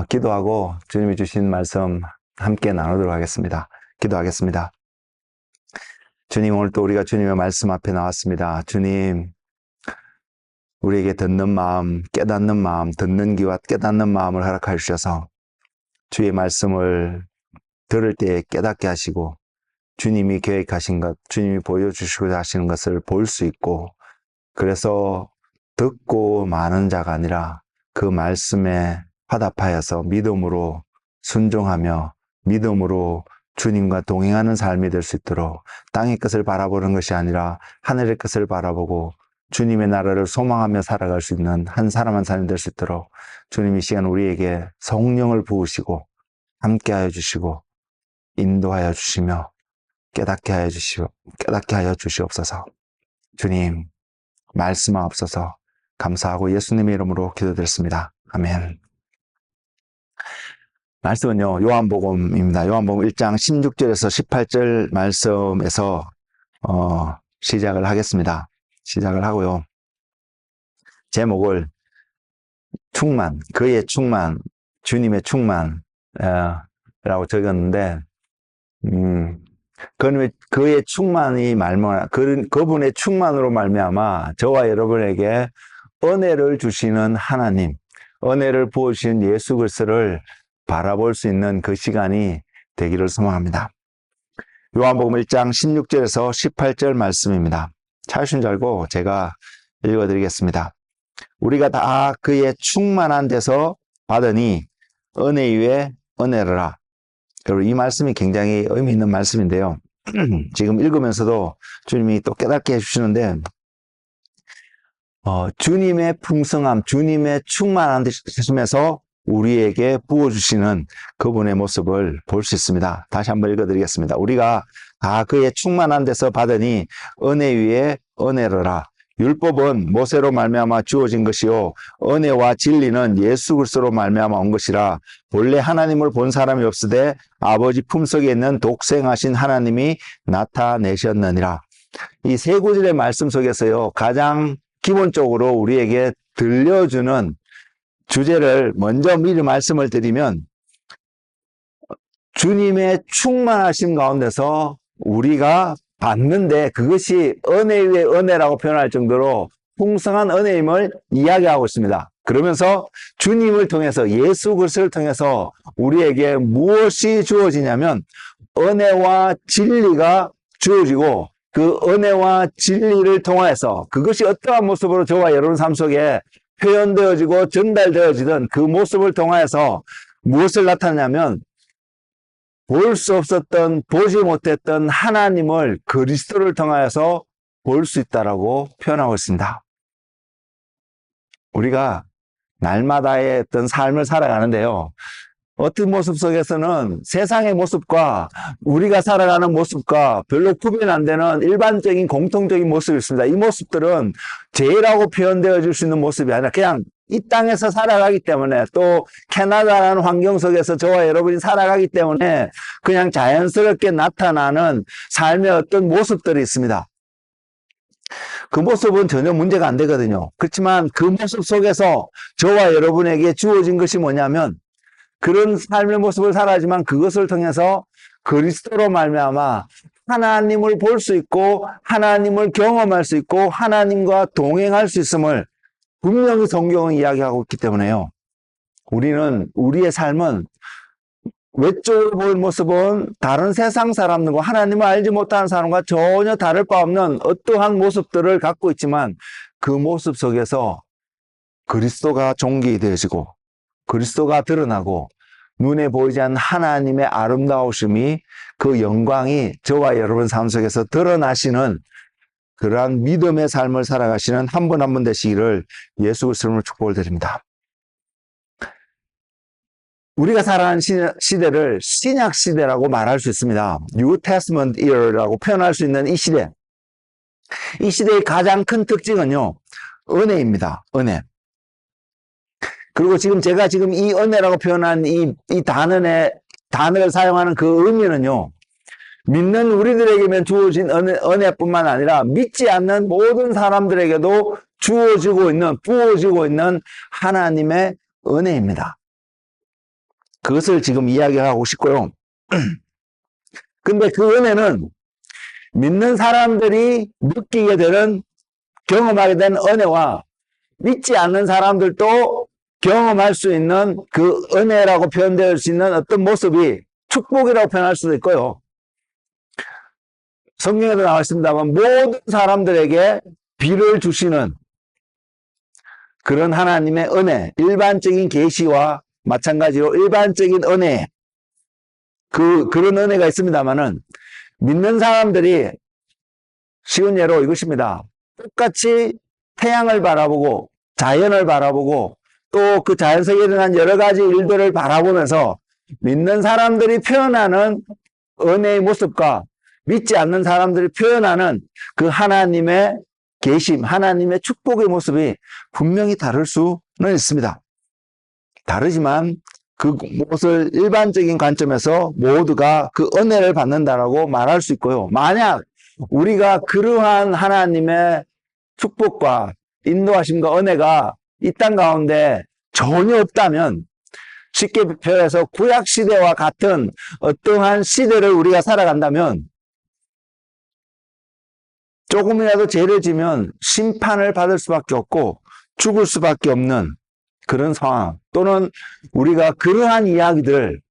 기도하고 주님이 주신 말씀 함께 나누도록 하겠습니다. 기도하겠습니다. 주님, 오늘 또 우리가 주님의 말씀 앞에 나왔습니다. 주님, 우리에게 듣는 마음, 깨닫는 마음, 듣는 귀와 깨닫는 마음을 허락하여 주셔서 주의 말씀을 들을 때 깨닫게 하시고 주님이 계획하신 것, 주님이 보여주시고자 하시는 것을 볼 수 있고, 그래서 듣고 마는 자가 아니라 그 말씀에 화답하여서 믿음으로 순종하며 믿음으로 주님과 동행하는 삶이 될 수 있도록, 땅의 것을 바라보는 것이 아니라 하늘의 것을 바라보고 주님의 나라를 소망하며 살아갈 수 있는 한 사람 한 사람이 될 수 있도록 주님 이 시간 우리에게 성령을 부으시고 함께하여 주시고 인도하여 주시며 깨닫게 하여 주시옵소서. 주님, 말씀하옵소서. 감사하고 예수님의 이름으로 기도드렸습니다. 아멘. 말씀은요, 요한복음입니다. 요한복음 1장 16절에서 18절 말씀에서 시작을 하겠습니다. 시작을 하고요. 제목을 충만, 그의 충만, 주님의 충만 라고 적었는데, 그의 충만이 그분의 충만으로 말미암아 저와 여러분에게 은혜를 주시는 하나님, 은혜를 부어주신 예수 그리스도를 바라볼 수 있는 그 시간이 되기를 소망합니다. 요한복음 1장 16절에서 18절 말씀입니다. 찾으신 줄 알고 제가 읽어드리겠습니다. 우리가 다 그의 충만한 데서 받으니 은혜 위에 은혜라. 여러분, 이 말씀이 굉장히 의미 있는 말씀인데요. 지금 읽으면서도 주님이 또 깨닫게 해주시는데, 주님의 풍성함, 주님의 충만한 데서 우리에게 부어주시는 그분의 모습을 볼 수 있습니다. 다시 한번 읽어드리겠습니다. 우리가 다 그의 충만한 데서 받으니 은혜 위에 은혜라. 율법은 모세로 말미암아 주어진 것이요 은혜와 진리는 예수 그리스도로 말미암아 온 것이라. 본래 하나님을 본 사람이 없으되 아버지 품속에 있는 독생하신 하나님이 나타내셨느니라. 이 세 구절의 말씀 속에서요, 가장 기본적으로 우리에게 들려주는 주제를 먼저 미리 말씀을 드리면, 주님의 충만하심 가운데서 우리가 받는데 그것이 은혜 위에 은혜라고 표현할 정도로 풍성한 은혜임을 이야기하고 있습니다. 그러면서 주님을 통해서, 예수 그리스도를 통해서 우리에게 무엇이 주어지냐면 은혜와 진리가 주어지고, 그 은혜와 진리를 통해서 그것이 어떠한 모습으로 저와 여러분 삶 속에 표현되어지고 전달되어지던 그 모습을 통해서 무엇을 나타내냐면, 볼 수 없었던, 보지 못했던 하나님을 그리스도를 통하여서 볼 수 있다라고 표현하고 있습니다. 우리가 날마다의 어떤 삶을 살아가는데요, 어떤 모습 속에서는 세상의 모습과 우리가 살아가는 모습과 별로 구분 안 되는 일반적인 공통적인 모습이 있습니다. 이 모습들은 죄라고 표현되어 줄 수 있는 모습이 아니라 그냥 이 땅에서 살아가기 때문에, 또 캐나다라는 환경 속에서 저와 여러분이 살아가기 때문에 그냥 자연스럽게 나타나는 삶의 어떤 모습들이 있습니다. 그 모습은 전혀 문제가 안 되거든요. 그렇지만 그 모습 속에서 저와 여러분에게 주어진 것이 뭐냐면, 그런 삶의 모습을 살아야지만 그것을 통해서 그리스도로 말미암아 하나님을 볼 수 있고 하나님을 경험할 수 있고 하나님과 동행할 수 있음을 분명히 성경은 이야기하고 있기 때문에요. 우리의 삶은 외적으로 볼 모습은 다른 세상 사람들과 하나님을 알지 못하는 사람과 전혀 다를 바 없는 어떠한 모습들을 갖고 있지만, 그 모습 속에서 그리스도가 존귀되어지고 그리스도가 드러나고 눈에 보이지 않는 하나님의 아름다우심이, 그 영광이 저와 여러분 삶 속에서 드러나시는 그러한 믿음의 삶을 살아가시는 한 분 한 분 되시기를 예수 그리스도로 축복을 드립니다. 우리가 살아가는 시대를 신약 시대라고 말할 수 있습니다. New Testament Era라고 표현할 수 있는 이 시대. 이 시대의 가장 큰 특징은요, 은혜입니다. 은혜. 그리고 제가 이 은혜라고 표현한 이 단어를 사용하는 그 의미는요, 믿는 우리들에게만 주어진 은혜뿐만 아니라 믿지 않는 모든 사람들에게도 부어지고 있는 하나님의 은혜입니다. 그것을 지금 이야기하고 싶고요. 근데 그 은혜는 믿는 사람들이 느끼게 되는, 경험하게 되는 은혜와 믿지 않는 사람들도 경험할 수 있는 그 은혜라고 표현될 수 있는 어떤 모습이 축복이라고 표현할 수도 있고요. 성경에도 나와 있습니다만 모든 사람들에게 비를 주시는 그런 하나님의 은혜, 일반적인 계시와 마찬가지로 일반적인 은혜, 그런 은혜가 있습니다만은 믿는 사람들이 쉬운 예로 이것입니다. 똑같이 태양을 바라보고 자연을 바라보고 또 그 자연 속에 일어난 여러 가지 일들을 바라보면서 믿는 사람들이 표현하는 은혜의 모습과 믿지 않는 사람들이 표현하는 그 하나님의 계심, 하나님의 축복의 모습이 분명히 다를 수는 있습니다. 다르지만 그것을 일반적인 관점에서 모두가 그 은혜를 받는다라고 말할 수 있고요. 만약 우리가 그러한 하나님의 축복과 인도하심과 은혜가 이 땅 가운데 전혀 없다면, 쉽게 표현해서 구약시대와 같은 어떠한 시대를 우리가 살아간다면 조금이라도 죄를 지면 심판을 받을 수밖에 없고 죽을 수밖에 없는 그런 상황, 또는 우리가 그러한 이야기들을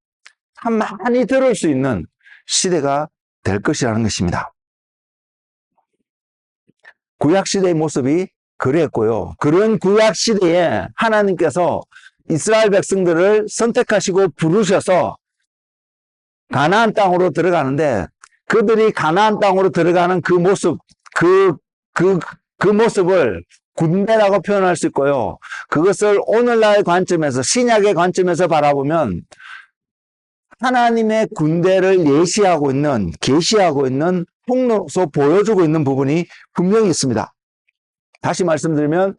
참 많이 들을 수 있는 시대가 될 것이라는 것입니다. 구약시대의 모습이 그랬고요. 그런 구약시대에 하나님께서 이스라엘 백성들을 선택하시고 부르셔서 가나안 땅으로 들어가는데, 그들이 가나안 땅으로 들어가는 그 모습, 그 모습을 군대라고 표현할 수 있고요. 그것을 오늘날의 관점에서, 신약의 관점에서 바라보면 하나님의 군대를 예시하고 있는, 계시하고 있는 통로로서 보여주고 있는 부분이 분명히 있습니다. 다시 말씀드리면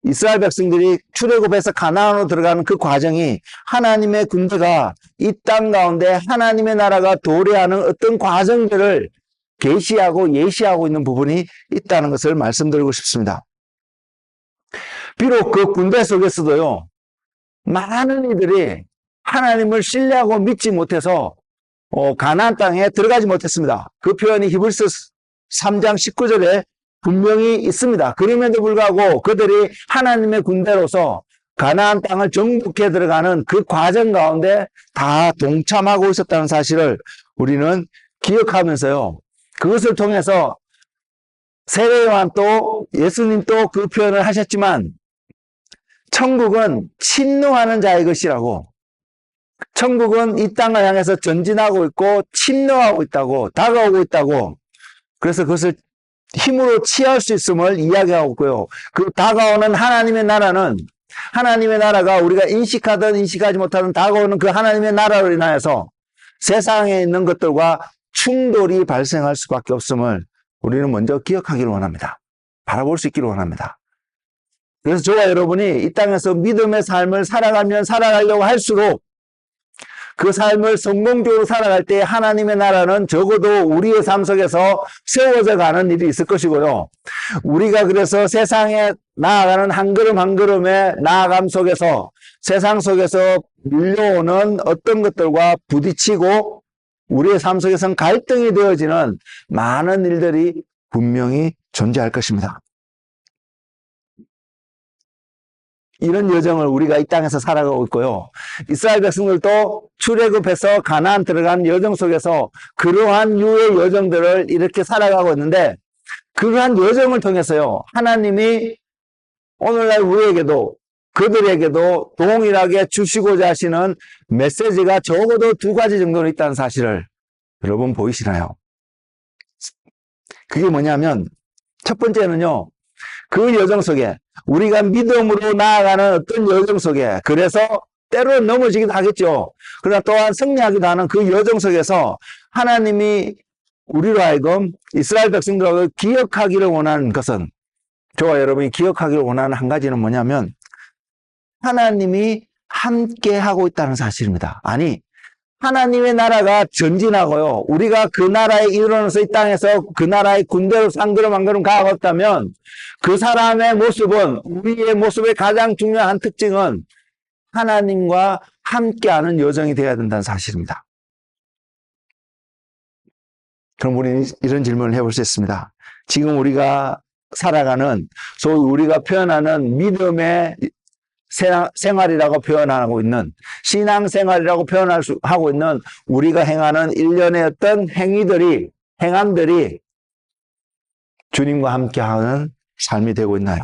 이스라엘 백성들이 출애굽해서 가나안으로 들어가는 그 과정이 하나님의 군대가 이 땅 가운데 하나님의 나라가 도래하는 어떤 과정들을 계시하고 예시하고 있는 부분이 있다는 것을 말씀드리고 싶습니다. 비록 그 군대 속에서도요, 많은 이들이 하나님을 신뢰하고 믿지 못해서 가나안 땅에 들어가지 못했습니다. 그 표현이 히브리서 3장 19절에 분명히 있습니다. 그럼에도 불구하고 그들이 하나님의 군대로서 가나안 땅을 정복해 들어가는 그 과정 가운데 다 동참하고 있었다는 사실을 우리는 기억하면서요, 그것을 통해서 세례요한 또 예수님 또 그 표현을 하셨지만, 천국은 침노하는 자의 것이라고, 천국은 이 땅을 향해서 전진하고 있고 침노하고 있다고, 다가오고 있다고, 그래서 그것을 힘으로 취할 수 있음을 이야기하고 있고요. 그 다가오는 하나님의 나라는, 하나님의 나라가 우리가 인식하든 인식하지 못하든 다가오는 그 하나님의 나라로 인하여서 세상에 있는 것들과 충돌이 발생할 수밖에 없음을 우리는 먼저 기억하기를 원합니다. 바라볼 수 있기를 원합니다. 그래서 저와 여러분이 이 땅에서 믿음의 삶을 살아가면 살아가려고 할수록 그 삶을 성공적으로 살아갈 때 하나님의 나라는 적어도 우리의 삶 속에서 세워져 가는 일이 있을 것이고요. 우리가 그래서 세상에 나아가는 한 걸음 한 걸음의 나아감 속에서 세상 속에서 밀려오는 어떤 것들과 부딪히고 우리의 삶 속에서는 갈등이 되어지는 많은 일들이 분명히 존재할 것입니다. 이런 여정을 우리가 이 땅에서 살아가고 있고요. 이스라엘 백성들도 출애굽해서 가나안 들어가는 여정 속에서 그러한 유의 여정들을 이렇게 살아가고 있는데, 그러한 여정을 통해서요, 하나님이 오늘날 우리에게도 그들에게도 동일하게 주시고자 하시는 메시지가 적어도 두 가지 정도는 있다는 사실을 여러분 보이시나요? 그게 뭐냐면, 첫 번째는요, 그 여정 속에 우리가 믿음으로 나아가는 어떤 여정 속에, 그래서 때로는 넘어지기도 하겠죠. 그러나 또한 승리하기도 하는 그 여정 속에서 하나님이 우리로 하여금 이스라엘 백성들하고 기억하기를 원하는 것은, 저와 여러분이 기억하기를 원하는 한 가지는 뭐냐면, 하나님이 함께 하고 있다는 사실입니다. 아니, 하나님의 나라가 전진하고요, 우리가 그 나라에 이르러서 이 땅에서 그 나라의 군대로 한 걸음 한 걸음 가고 있다면, 그 사람의 모습은, 우리의 모습의 가장 중요한 특징은 하나님과 함께하는 여정이 되어야 된다는 사실입니다. 그럼 우리는 이런 질문을 해볼 수 있습니다. 지금 우리가 살아가는, 소위 우리가 표현하는 믿음의 생활이라고 표현하고 있는, 신앙생활이라고 하고 있는 우리가 행하는 일련의 어떤 행함들이 주님과 함께하는 삶이 되고 있나요?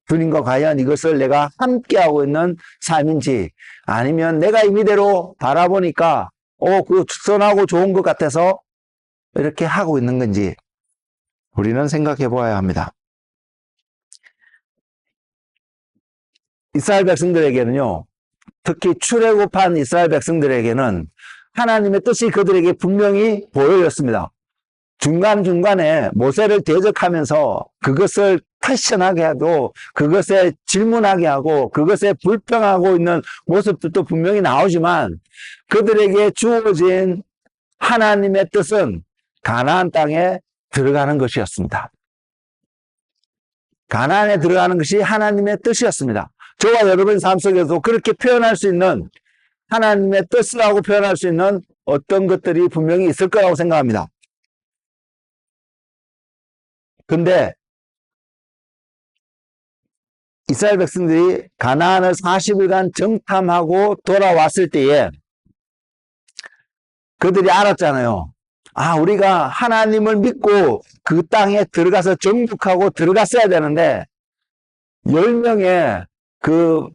주님과 과연 이것을 내가 함께하고 있는 삶인지, 아니면 내가 임의대로 바라보니까 그 선하고 좋은 것 같아서 이렇게 하고 있는 건지 우리는 생각해 보아야 합니다. 이스라엘 백성들에게는요, 특히 출애굽한 이스라엘 백성들에게는 하나님의 뜻이 그들에게 분명히 보여졌습니다. 중간중간에 모세를 대적하면서 그것을 퀘션하게 하고, 그것에 질문하게 하고, 그것에 불평하고 있는 모습들도 분명히 나오지만, 그들에게 주어진 하나님의 뜻은 가나안 땅에 들어가는 것이었습니다. 가나안에 들어가는 것이 하나님의 뜻이었습니다. 저와 여러분의 삶 속에서 그렇게 표현할 수 있는, 하나님의 뜻이라고 표현할 수 있는 어떤 것들이 분명히 있을 거라고 생각합니다. 근데 이스라엘 백성들이 가나안을 40일간 정탐하고 돌아왔을 때에 그들이 알았잖아요. 우리가 하나님을 믿고 그 땅에 들어가서 정복하고 들어갔어야 되는데 10명의 그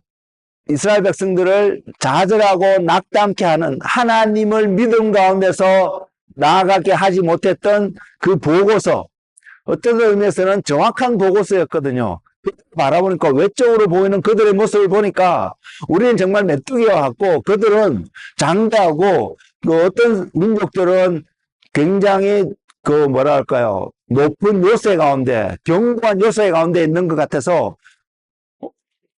이스라엘 백성들을 좌절하고 낙담케 하는, 하나님을 믿음 가운데서 나아가게 하지 못했던 그 보고서, 어떤 의미에서는 정확한 보고서였거든요. 바라보니까, 외적으로 보이는 그들의 모습을 보니까 우리는 정말 메뚜기와 같고, 그들은 장대하고, 어떤 민족들은 굉장히 높은 요새 가운데, 견고한 요새 가운데 있는 것 같아서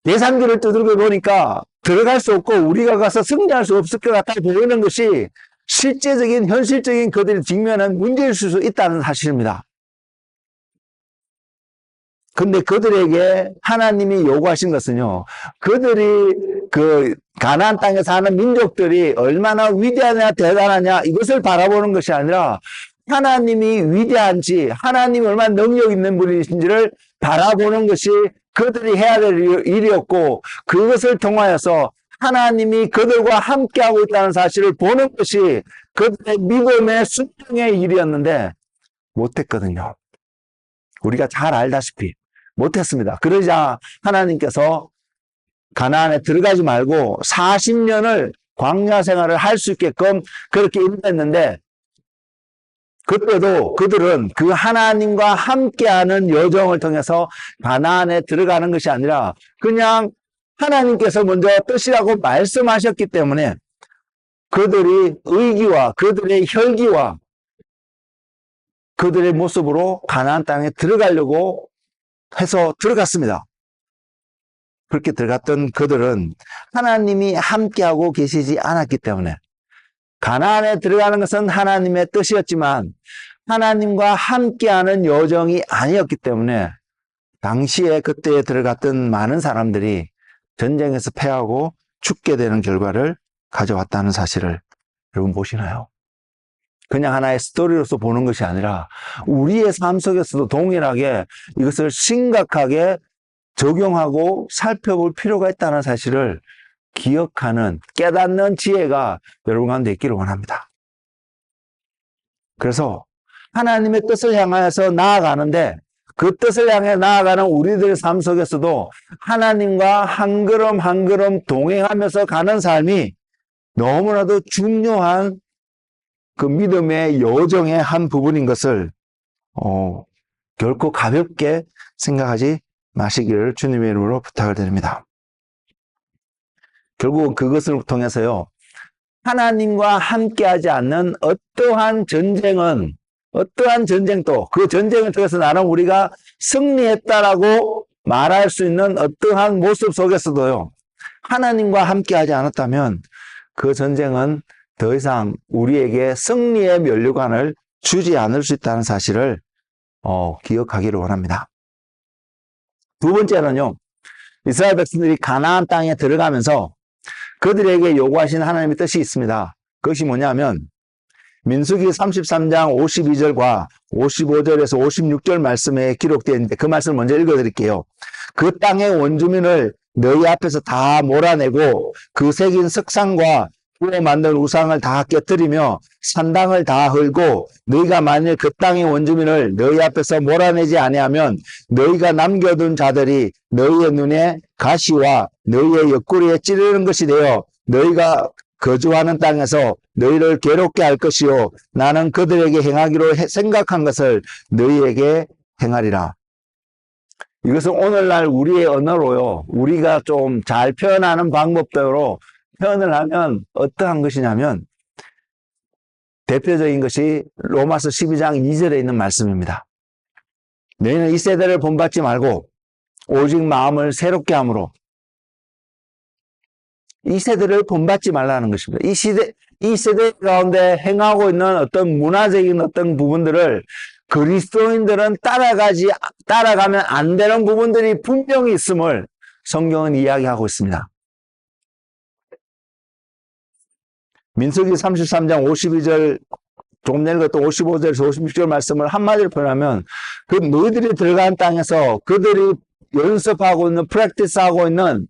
예산기를 두들겨 보니까 들어갈 수 없고 우리가 가서 승리할 수 없을 것 같아 보이는 것이 실제적인, 현실적인 그들이 직면한 문제일 수 있다는 사실입니다. 근데 그들에게 하나님이 요구하신 것은요, 그들이 가나안 땅에 사는 민족들이 얼마나 위대하냐 대단하냐 이것을 바라보는 것이 아니라 하나님이 위대한지, 하나님이 얼마나 능력 있는 분이신지를 바라보는 것이 그들이 해야 될 일이었고, 그것을 통하여서 하나님이 그들과 함께하고 있다는 사실을 보는 것이 그들의 믿음의 순종의 일이었는데 못했거든요. 우리가 잘 알다시피 못했습니다. 그러자 하나님께서 가나안에 들어가지 말고 40년을 광야 생활을 할 수 있게끔 그렇게 인도했는데, 그때도 그들은 그 하나님과 함께하는 여정을 통해서 가나안에 들어가는 것이 아니라 그냥 하나님께서 먼저 뜻이라고 말씀하셨기 때문에 그들이 의기와 그들의 혈기와 그들의 모습으로 가나안 땅에 들어가려고 해서 들어갔습니다. 그렇게 들어갔던 그들은 하나님이 함께하고 계시지 않았기 때문에, 가나안에 들어가는 것은 하나님의 뜻이었지만 하나님과 함께하는 여정이 아니었기 때문에 당시에 그때에 들어갔던 많은 사람들이 전쟁에서 패하고 죽게 되는 결과를 가져왔다는 사실을 여러분 보시나요? 그냥 하나의 스토리로서 보는 것이 아니라 우리의 삶 속에서도 동일하게 이것을 심각하게 적용하고 살펴볼 필요가 있다는 사실을 기억하는, 깨닫는 지혜가 여러분 가운데 있기를 원합니다. 그래서 하나님의 뜻을 향하여서 나아가는데, 그 뜻을 향해 나아가는 우리들의 삶 속에서도 하나님과 한 걸음 한 걸음 동행하면서 가는 삶이 너무나도 중요한 그 믿음의 여정의 한 부분인 것을 결코 가볍게 생각하지 마시기를 주님의 이름으로 부탁을 드립니다. 결국은 그것을 통해서요, 하나님과 함께하지 않는 어떠한 전쟁도 그 전쟁을 통해서 나는 우리가 승리했다라고 말할 수 있는 어떠한 모습 속에서도요, 하나님과 함께하지 않았다면 그 전쟁은 더 이상 우리에게 승리의 면류관을 주지 않을 수 있다는 사실을 기억하기를 원합니다. 두 번째는요, 이스라엘 백성들이 가나안 땅에 들어가면서 그들에게 요구하신 하나님의 뜻이 있습니다. 그것이 뭐냐면 민수기 33장 52절과 55절에서 56절 말씀에 기록되어 있는데 그 말씀을 먼저 읽어드릴게요. 그 땅의 원주민을 너희 앞에서 다 몰아내고 그 새긴 석상과 구워 만든 우상을 다 깨뜨리며 산당을 다 헐고 너희가 만일 그 땅의 원주민을 너희 앞에서 몰아내지 아니하면 너희가 남겨둔 자들이 너희의 눈에 가시와 너희의 옆구리에 찌르는 것이 되어 너희가 거주하는 땅에서 너희를 괴롭게 할 것이요 나는 그들에게 행하기로 생각한 것을 너희에게 행하리라. 이것은 오늘날 우리의 언어로요, 우리가 좀 잘 표현하는 방법대로 표현을 하면 어떠한 것이냐면 대표적인 것이 로마서 12장 2절에 있는 말씀입니다. 너희는 이 세대를 본받지 말고 오직 마음을 새롭게 함으로, 이 세대를 본받지 말라는 것입니다. 이 세대 가운데 행하고 있는 어떤 문화적인 어떤 부분들을 그리스도인들은 따라가면 안 되는 부분들이 분명히 있음을 성경은 이야기하고 있습니다. 민수기 33장 52절, 조금 전에 읽었던 55절에서 56절 말씀을 한마디로 표현하면 그 너희들이 들어간 땅에서 그들이 연습하고 있는, 프랙티스하고 있는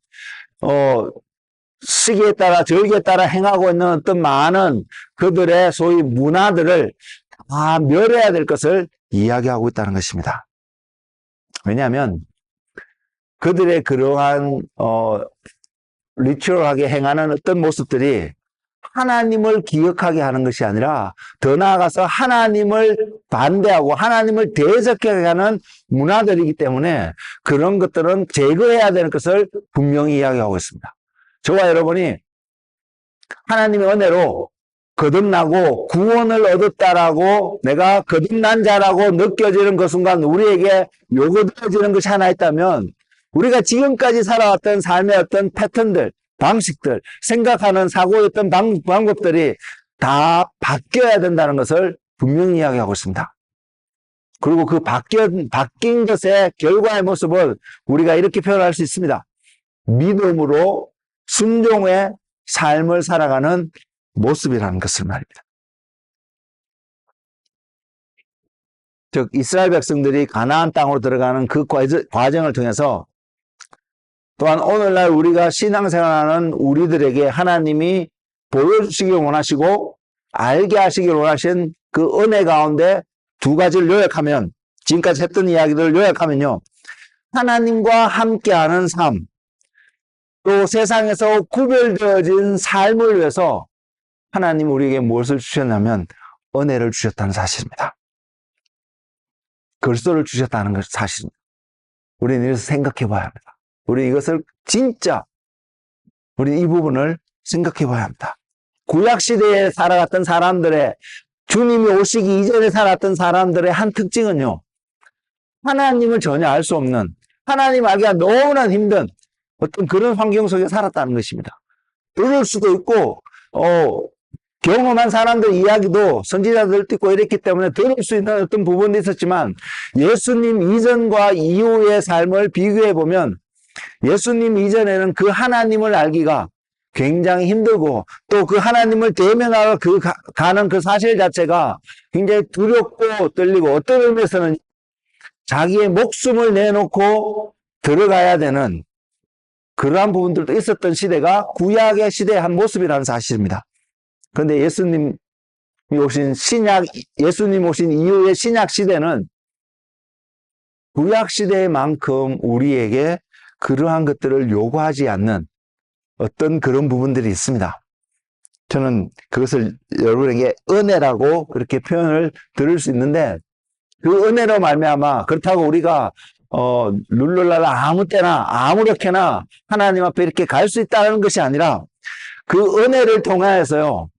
시기에 따라 절기에 따라 행하고 있는 어떤 많은 그들의 소위 문화들을 다 멸해야 될 것을 이야기하고 있다는 것입니다. 왜냐하면 그들의 그러한 리추얼하게 행하는 어떤 모습들이 하나님을 기억하게 하는 것이 아니라 더 나아가서 하나님을 반대하고 하나님을 대적하게 하는 문화들이기 때문에 그런 것들은 제거해야 되는 것을 분명히 이야기하고 있습니다. 저와 여러분이 하나님의 은혜로 거듭나고 구원을 얻었다라고 내가 거듭난 자라고 느껴지는 그 순간 우리에게 요구되어지는 것이 하나 있다면 우리가 지금까지 살아왔던 삶의 어떤 패턴들, 방식들, 생각하는 사고였던 방법들이 다 바뀌어야 된다는 것을 분명히 이야기하고 있습니다. 그리고 그 바뀐 것의 결과의 모습을 우리가 이렇게 표현할 수 있습니다. 믿음으로 순종의 삶을 살아가는 모습이라는 것을 말입니다. 즉 이스라엘 백성들이 가나안 땅으로 들어가는 그 과정을 통해서 또한 오늘날 우리가 신앙생활하는 우리들에게 하나님이 보여주시길 원하시고 알게 하시길 원하신 그 은혜 가운데 두 가지를 요약하면, 지금까지 했던 이야기들을 요약하면요, 하나님과 함께하는 삶, 또 세상에서 구별되어진 삶을 위해서 하나님 우리에게 무엇을 주셨냐면 은혜를 주셨다는 사실입니다. 그리스도를 주셨다는 것 사실입니다. 우리는 이것을 생각해 봐야 합니다. 우리 이것을 진짜 우리 이 부분을 생각해 봐야 합니다. 구약시대에 살아갔던 사람들의, 주님이 오시기 이전에 살았던 사람들의 한 특징은요, 하나님을 전혀 알 수 없는, 하나님 알기가 너무나 힘든 어떤 그런 환경 속에 살았다는 것입니다. 들을 수도 있고 경험한 사람들 이야기도 선지자들도 있고 이랬기 때문에 들을 수 있는 어떤 부분도 있었지만 예수님 이전과 이후의 삶을 비교해 보면 예수님 이전에는 그 하나님을 알기가 굉장히 힘들고 또 그 하나님을 대면하러 가는 그 사실 자체가 굉장히 두렵고 떨리고 어떤 의미에서는 자기의 목숨을 내놓고 들어가야 되는 그러한 부분들도 있었던 시대가 구약의 시대의 한 모습이라는 사실입니다. 그런데 예수님 오신 이후의 신약 시대는 구약 시대만큼 우리에게 그러한 것들을 요구하지 않는 어떤 그런 부분들이 있습니다. 저는 그것을 여러분에게 은혜라고 그렇게 표현을 들을 수 있는데 그 은혜로 말미암아 그렇다고 우리가 룰루랄라 아무 때나 아무렇게나 하나님 앞에 이렇게 갈 수 있다는 것이 아니라 그 은혜를 통하여서요,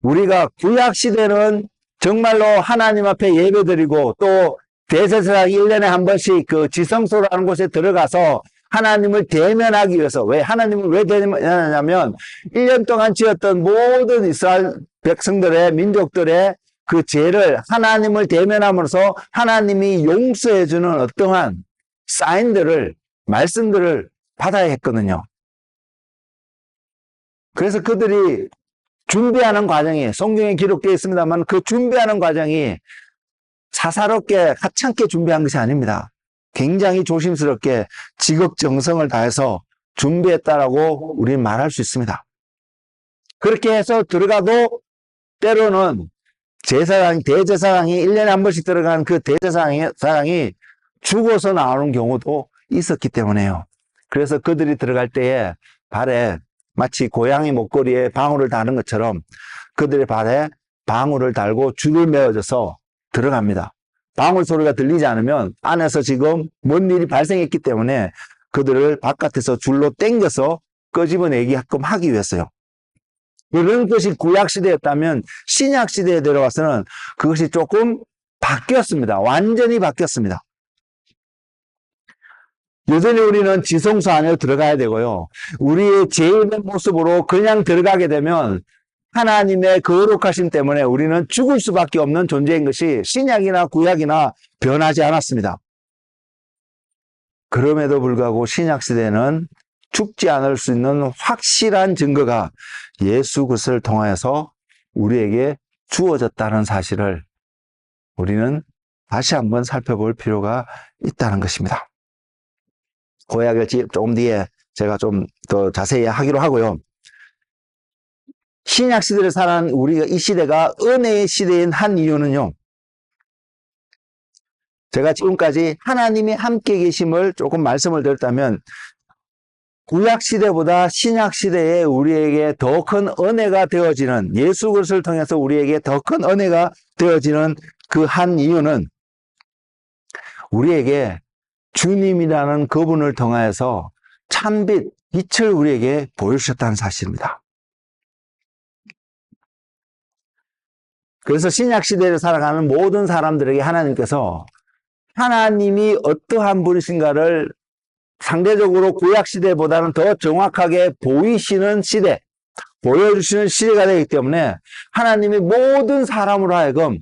우리가 구약 시대는 정말로 하나님 앞에 예배드리고 또 대제사장 1년에 한 번씩 그 지성소라는 곳에 들어가서 하나님을 대면하기 위해서, 왜 하나님을 왜 대면하냐면 1년 동안 지었던 모든 이스라엘 백성들의, 민족들의 그 죄를 하나님을 대면함으로써 하나님이 용서해 주는 어떠한 사인들을, 말씀들을 받아야 했거든요. 그래서 그들이 준비하는 과정이 성경에 기록되어 있습니다만 그 준비하는 과정이 사사롭게 하찮게 준비한 것이 아닙니다. 굉장히 조심스럽게 지극정성을 다해서 준비했다라고 우리는 말할 수 있습니다. 그렇게 해서 들어가도 때로는 대제사장이 1년에 한 번씩 들어가는 그 대제사장이 죽어서 나오는 경우도 있었기 때문에요. 그래서 그들이 들어갈 때에 발에 마치 고양이 목걸이에 방울을 다는 것처럼 그들의 발에 방울을 달고 줄을 메어져서 들어갑니다. 방울 소리가 들리지 않으면 안에서 지금 뭔 일이 발생했기 때문에 그들을 바깥에서 줄로 당겨서 끄집어내게끔 하기 위해서요. 이런 것이 구약시대였다면 신약시대에 들어와서는 그것이 조금 바뀌었습니다. 완전히 바뀌었습니다. 여전히 우리는 지성소 안에 들어가야 되고요. 우리의 죄인의 모습으로 그냥 들어가게 되면 하나님의 거룩하심 때문에 우리는 죽을 수밖에 없는 존재인 것이 신약이나 구약이나 변하지 않았습니다. 그럼에도 불구하고 신약시대에는 죽지 않을 수 있는 확실한 증거가 예수 그리스도를 통하여서 우리에게 주어졌다는 사실을 우리는 다시 한번 살펴볼 필요가 있다는 것입니다. 구약을 조금 뒤에 제가 좀 더 자세히 하기로 하고요. 신약 시대를 살아가는 우리가 이 시대가 은혜의 시대인 한 이유는요. 제가 지금까지 하나님이 함께 계심을 조금 말씀을 드렸다면 구약 시대보다 신약 시대에 우리에게 더 큰 은혜가 되어지는 예수 그리스도를 통해서 우리에게 더 큰 은혜가 되어지는 그 한 이유는 우리에게 주님이라는 그분을 통하여서 참빛, 빛을 우리에게 보여주셨다는 사실입니다. 그래서 신약 시대를 살아가는 모든 사람들에게 하나님께서 하나님이 어떠한 분이신가를 상대적으로 구약 시대보다는 더 정확하게 보이시는 시대, 보여주시는 시대가 되기 때문에 하나님이 모든 사람으로 하여금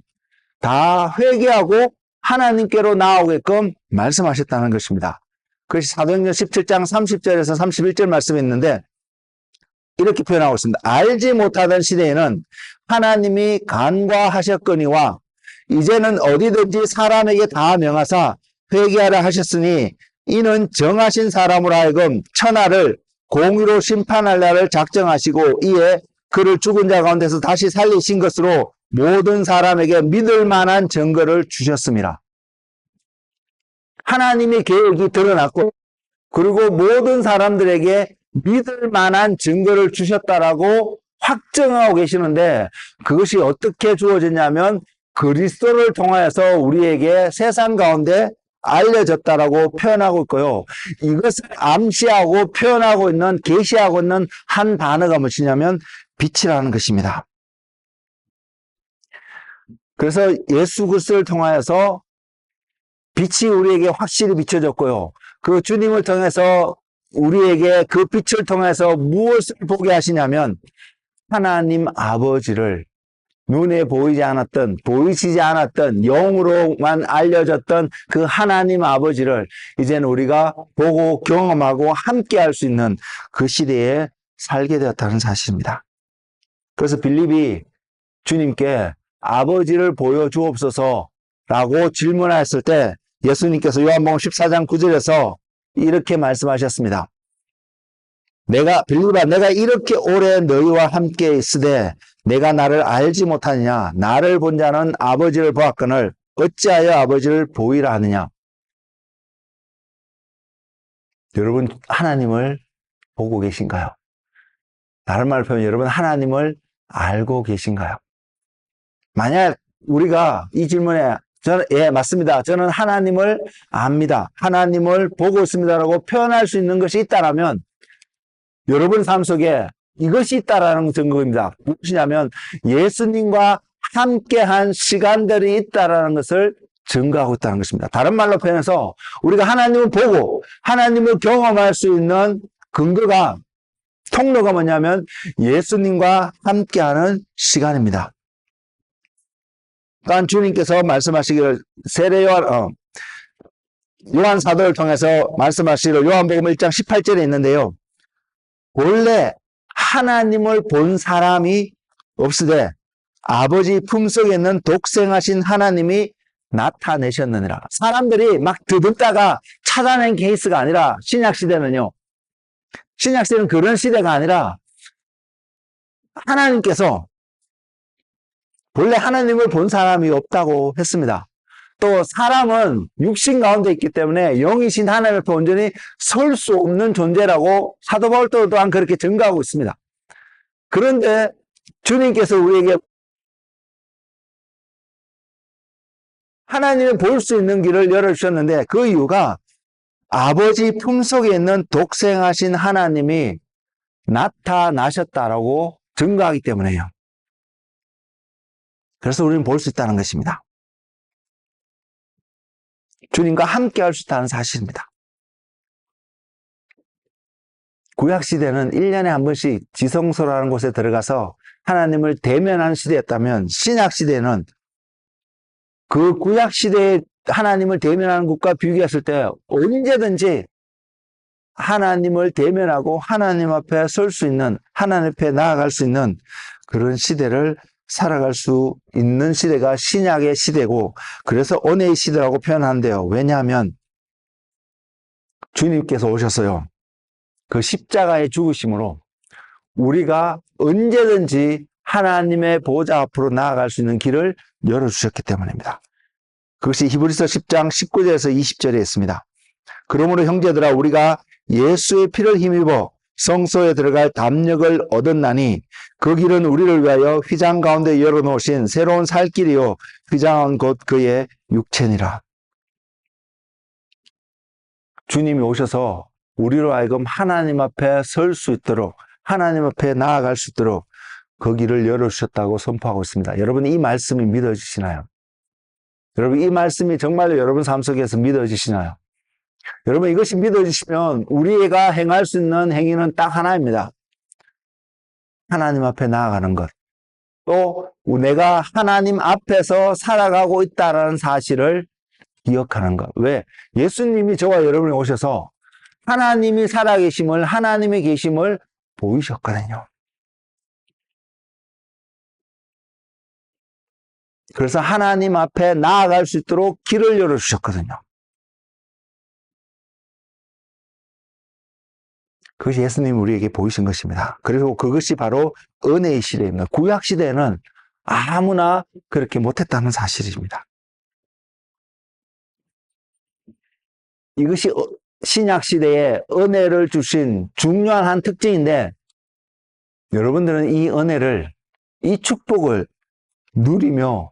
다 회개하고 하나님께로 나오게끔 말씀하셨다는 것입니다. 그것이 사도행전 17장 30절에서 31절 말씀이 있는데 이렇게 표현하고 있습니다. 알지 못하던 시대에는 하나님이 간과하셨거니와 이제는 어디든지 사람에게 다 명하사 회개하라 하셨으니 이는 정하신 사람으로 하여금 천하를 공의로 심판할 날을 작정하시고 이에 그를 죽은 자 가운데서 다시 살리신 것으로 모든 사람에게 믿을 만한 증거를 주셨습니다. 하나님의 계획이 드러났고 그리고 모든 사람들에게 믿을 만한 증거를 주셨다라고 확정하고 계시는데 그것이 어떻게 주어졌냐면 그리스도를 통하여서 우리에게 세상 가운데 알려졌다라고 표현하고 있고요. 이것을 암시하고 표현하고 있는 계시하고 있는 한 단어가 무엇이냐면 빛이라는 것입니다. 그래서 예수 그리스도를 통하여서 빛이 우리에게 확실히 비춰졌고요. 그 주님을 통해서 우리에게 그 빛을 통해서 무엇을 보게 하시냐면 하나님 아버지를 눈에 보이지 않았던, 보이시지 않았던 영으로만 알려졌던 그 하나님 아버지를 이제는 우리가 보고 경험하고 함께 할 수 있는 그 시대에 살게 되었다는 사실입니다. 그래서 빌립이 주님께 아버지를 보여주옵소서라고 질문하였을 때 예수님께서 요한복음 14장 9절에서 이렇게 말씀하셨습니다. 빌립아, 내가 이렇게 오래 너희와 함께 있으되 내가 나를 알지 못하느냐? 나를 본 자는 아버지를 보았거늘 어찌하여 아버지를 보이라 하느냐? 여러분 하나님을 보고 계신가요? 다른 말로 표현 여러분 하나님을 알고 계신가요? 만약 우리가 이 질문에 예, 맞습니다. 저는 하나님을 압니다. 하나님을 보고 있습니다라고 표현할 수 있는 것이 있다라면 여러분 삶 속에 이것이 있다라는 증거입니다. 무엇이냐면 예수님과 함께한 시간들이 있다라는 것을 증거하고 있다는 것입니다. 다른 말로 표현해서 우리가 하나님을 보고 하나님을 경험할 수 있는 근거가 통로가 뭐냐면 예수님과 함께하는 시간입니다. 또한 주님께서 말씀하시기를 요한 사도를 통해서 말씀하시기로 요한복음 1장 18절에 있는데요. 본래 하나님을 본 사람이 없으되 아버지 품속에 있는 독생하신 하나님이 나타내셨느니라. 사람들이 막 드듬다가 찾아낸 케이스가 아니라 신약시대는요. 신약시대는 그런 시대가 아니라 하나님께서 본래 하나님을 본 사람이 없다고 했습니다. 또 사람은 육신 가운데 있기 때문에 영이신 하나님 앞에 온전히 설 수 없는 존재라고 사도 바울 또한 그렇게 증거하고 있습니다. 그런데 주님께서 우리에게 하나님을 볼 수 있는 길을 열어주셨는데 그 이유가 아버지 품속에 있는 독생하신 하나님이 나타나셨다라고 증거하기 때문에요. 그래서 우리는 볼 수 있다는 것입니다. 주님과 함께 할 수 있다는 사실입니다. 구약시대는 1년에 한 번씩 지성소라는 곳에 들어가서 하나님을 대면하는 시대였다면 신약시대는 그 구약시대에 하나님을 대면하는 것과 비교했을 때 언제든지 하나님을 대면하고 하나님 앞에 설 수 있는, 하나님 앞에 나아갈 수 있는 그런 시대를 살아갈 수 있는 시대가 신약의 시대고, 그래서 은혜의 시대라고 표현하는데요. 왜냐하면 주님께서 오셨어요. 그 십자가의 죽으심으로 우리가 언제든지 하나님의 보좌 앞으로 나아갈 수 있는 길을 열어주셨기 때문입니다. 그것이 히브리서 10장 19절에서 20절에 있습니다. 그러므로 형제들아, 우리가 예수의 피를 힘입어 성소에 들어갈 담력을 얻었나니 그 길은 우리를 위하여 휘장 가운데 열어놓으신 새로운 살 길이요 휘장은 곧 그의 육체니라. 주님이 오셔서 우리로 하여금 하나님 앞에 설 수 있도록, 하나님 앞에 나아갈 수 있도록 그 길을 열어주셨다고 선포하고 있습니다. 여러분, 이 말씀이 믿어지시나요? 여러분, 이 말씀이 정말로 여러분 삶 속에서 믿어지시나요? 여러분, 이것이 믿어지시면 우리가 행할 수 있는 행위는 딱 하나입니다. 하나님 앞에 나아가는 것. 또 내가 하나님 앞에서 살아가고 있다는 사실을 기억하는 것. 왜? 예수님이 저와 여러분이 오셔서 하나님이 살아계심을, 하나님의 계심을 보이셨거든요. 그래서 하나님 앞에 나아갈 수 있도록 길을 열어주셨거든요. 그것이 예수님이 우리에게 보이신 것입니다. 그리고 그것이 바로 은혜의 시대입니다. 구약 시대에는 아무나 그렇게 못했다는 사실입니다. 이것이 신약 시대에 은혜를 주신 중요한 한 특징인데, 여러분들은 이 은혜를, 이 축복을 누리며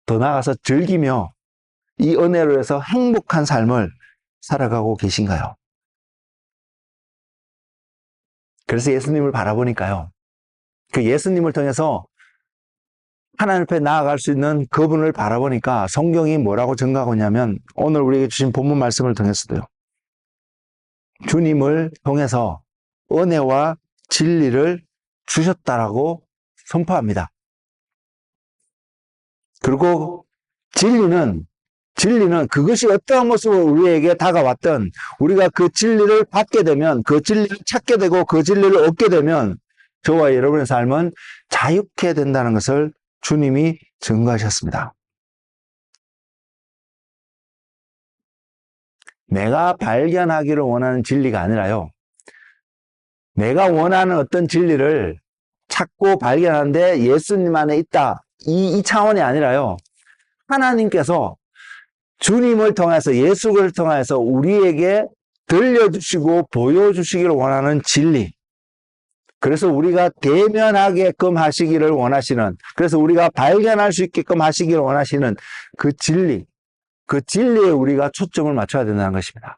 더 나아가서 즐기며 이 은혜로 해서 행복한 삶을 살아가고 계신가요? 그래서 예수님을 바라보니까요, 그 예수님을 통해서 하나님 앞에 나아갈 수 있는 그분을 바라보니까 성경이 뭐라고 증가하고 있냐면, 오늘 우리에게 주신 본문 말씀을 통해서도요, 주님을 통해서 은혜와 진리를 주셨다라고 선포합니다. 그리고 진리는 그것이 어떠한 모습으로 우리에게 다가왔던, 우리가 그 진리를 받게 되면, 그 진리를 찾게 되고 그 진리를 얻게 되면 저와 여러분의 삶은 자유케 된다는 것을 주님이 증거하셨습니다. 내가 발견하기를 원하는 진리가 아니라요, 내가 원하는 어떤 진리를 찾고 발견하는데 예수님 안에 있다, 이 차원이 아니라요, 하나님께서 주님을 통해서, 예수를 통해서 우리에게 들려주시고 보여주시기를 원하는 진리, 그래서 우리가 대면하게끔 하시기를 원하시는, 그래서 우리가 발견할 수 있게끔 하시기를 원하시는 그 진리, 그 진리에 우리가 초점을 맞춰야 된다는 것입니다.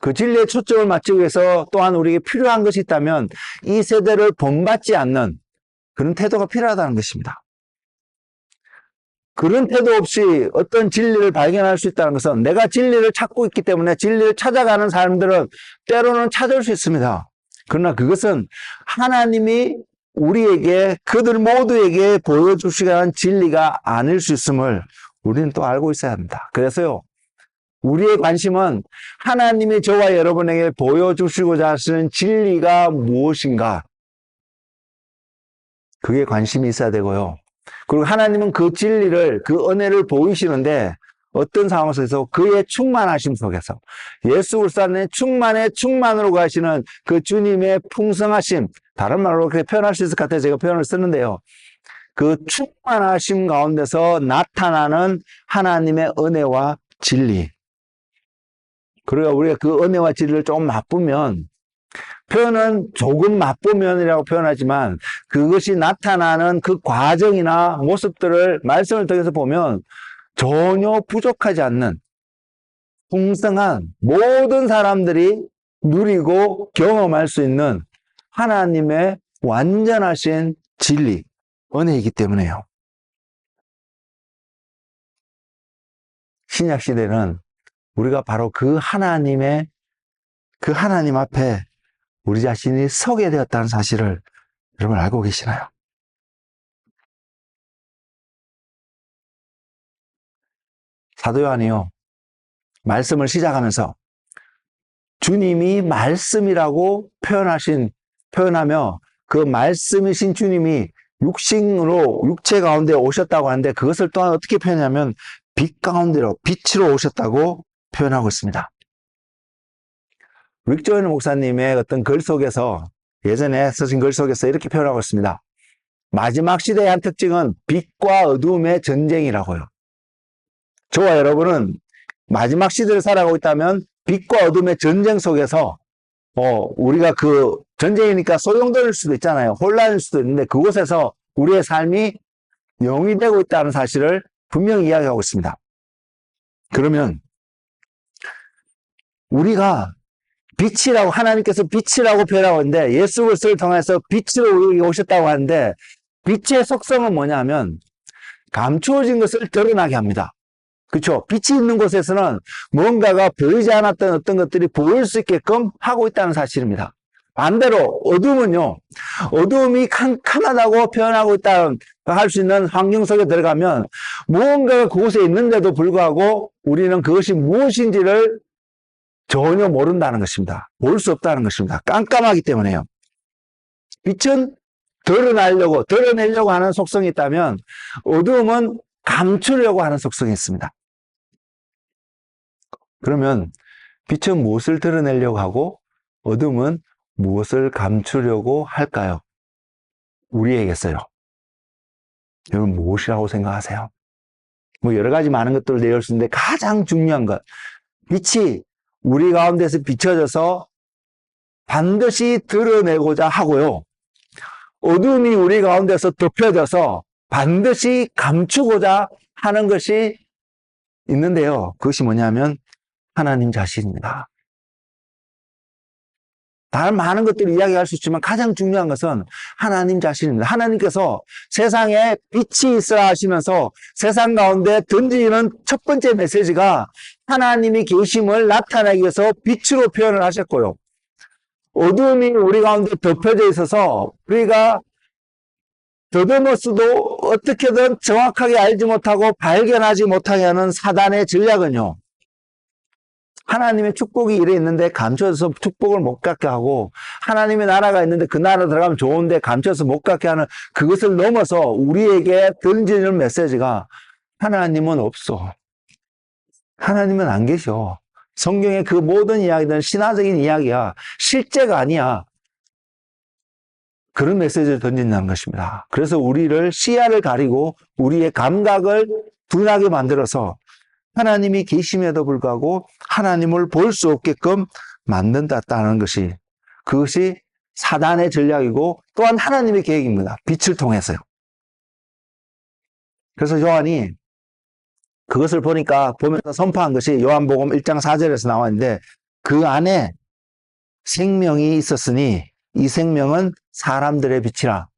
그 진리에 초점을 맞추기 위해서 또한 우리에게 필요한 것이 있다면 이 세대를 본받지 않는 그런 태도가 필요하다는 것입니다. 그런 태도 없이 어떤 진리를 발견할 수 있다는 것은, 내가 진리를 찾고 있기 때문에 진리를 찾아가는 사람들은 때로는 찾을 수 있습니다. 그러나 그것은 하나님이 우리에게, 그들 모두에게 보여주시기 위한 진리가 아닐 수 있음을 우리는 또 알고 있어야 합니다. 그래서요, 우리의 관심은 하나님이 저와 여러분에게 보여주시고자 하시는 진리가 무엇인가? 그게 관심이 있어야 되고요. 그리고 하나님은 그 진리를, 그 은혜를 보이시는데 어떤 상황 속에서 그의 충만하심 속에서 예수 그리스도 안에 충만의 충만으로 가시는 그 주님의 풍성하심, 다른 말로 그렇게 표현할 수 있을 것 같아요. 제가 표현을 쓰는데요. 그 충만하심 가운데서 나타나는 하나님의 은혜와 진리. 그리고 우리가 그 은혜와 진리를 조금 맛보면, 표현은 조금 맛보면이라고 표현하지만 그것이 나타나는 그 과정이나 모습들을 말씀을 통해서 보면 전혀 부족하지 않는 풍성한 모든 사람들이 누리고 경험할 수 있는 하나님의 완전하신 진리, 은혜이기 때문에요. 신약 시대는 우리가 바로 그 하나님 앞에 우리 자신이 서게 되었다는 사실을 여러분 알고 계시나요? 사도 요한이요, 말씀을 시작하면서 주님이 말씀이라고 표현하며 그 말씀이신 주님이 육체 가운데 오셨다고 하는데 그것을 또한 어떻게 표현하냐면 빛 가운데로, 빛으로 오셨다고 표현하고 있습니다. 릭 조엘 목사님의 어떤 글 속에서, 예전에 쓰신 글 속에서 이렇게 표현하고 있습니다. 마지막 시대의 한 특징은 빛과 어두움의 전쟁이라고요. 저와 여러분은 마지막 시대를 살아가고 있다면 빛과 어둠의 전쟁 속에서 우리가 그 전쟁이니까 소용돌일 수도 있잖아요. 혼란일 수도 있는데 그곳에서 우리의 삶이 영이 되고 있다는 사실을 분명히 이야기하고 있습니다. 그러면 우리가 빛이라고, 하나님께서 빛이라고 표현하고 있는데 예수 그리스도를 통해서 빛으로 우리에게 오셨다고 하는데 빛의 속성은 뭐냐면 감추어진 것을 드러나게 합니다. 그렇죠? 빛이 있는 곳에서는 뭔가가 보이지 않았던 어떤 것들이 보일 수 있게끔 하고 있다는 사실입니다. 반대로 어둠은요, 어둠이 캄캄하다고 표현하고 있다는, 할 수 있는 환경 속에 들어가면 무언가가 그곳에 있는데도 불구하고 우리는 그것이 무엇인지를 전혀 모른다는 것입니다. 볼 수 없다는 것입니다. 깜깜하기 때문에요. 빛은 드러내려고 하는 속성이 있다면 어둠은 감추려고 하는 속성이 있습니다. 그러면 빛은 무엇을 드러내려고 하고 어둠은 무엇을 감추려고 할까요? 우리에게서요. 여러분 무엇이라고 생각하세요? 뭐 여러 가지 많은 것들을 내올 수 있는데 가장 중요한 것, 빛이 우리 가운데서 비춰져서 반드시 드러내고자 하고요, 어둠이 우리 가운데서 덮여져서 반드시 감추고자 하는 것이 있는데요. 그것이 뭐냐면 하나님 자신입니다. 다른 많은 것들을 이야기할 수 있지만 가장 중요한 것은 하나님 자신입니다. 하나님께서 세상에 빛이 있어야 하시면서 세상 가운데 던지는 첫 번째 메시지가 하나님이 계심을 나타내기 위해서 빛으로 표현을 하셨고요, 어둠이 우리 가운데 덮여져 있어서 우리가 더듬었어도 어떻게든 정확하게 알지 못하고 발견하지 못하게 하는 사단의 전략은요, 하나님의 축복이 이래 있는데 감춰서 축복을 못 갖게 하고, 하나님의 나라가 있는데 그 나라 들어가면 좋은데 감춰서 못 갖게 하는, 그것을 넘어서 우리에게 던지는 메시지가 하나님은 없어, 하나님은 안 계셔, 성경의 그 모든 이야기들은 신화적인 이야기야, 실제가 아니야, 그런 메시지를 던진다는 것입니다. 그래서 우리를 시야를 가리고 우리의 감각을 둔하게 만들어서 하나님이 계심에도 불구하고 하나님을 볼 수 없게끔 만든다는 것이, 그것이 사단의 전략이고 또한 하나님의 계획입니다. 빛을 통해서요. 그래서 요한이 그것을 보면서 선포한 것이 요한복음 1장 4절에서 나와 있는데, 그 안에 생명이 있었으니 이 생명은 사람들의 빛이라.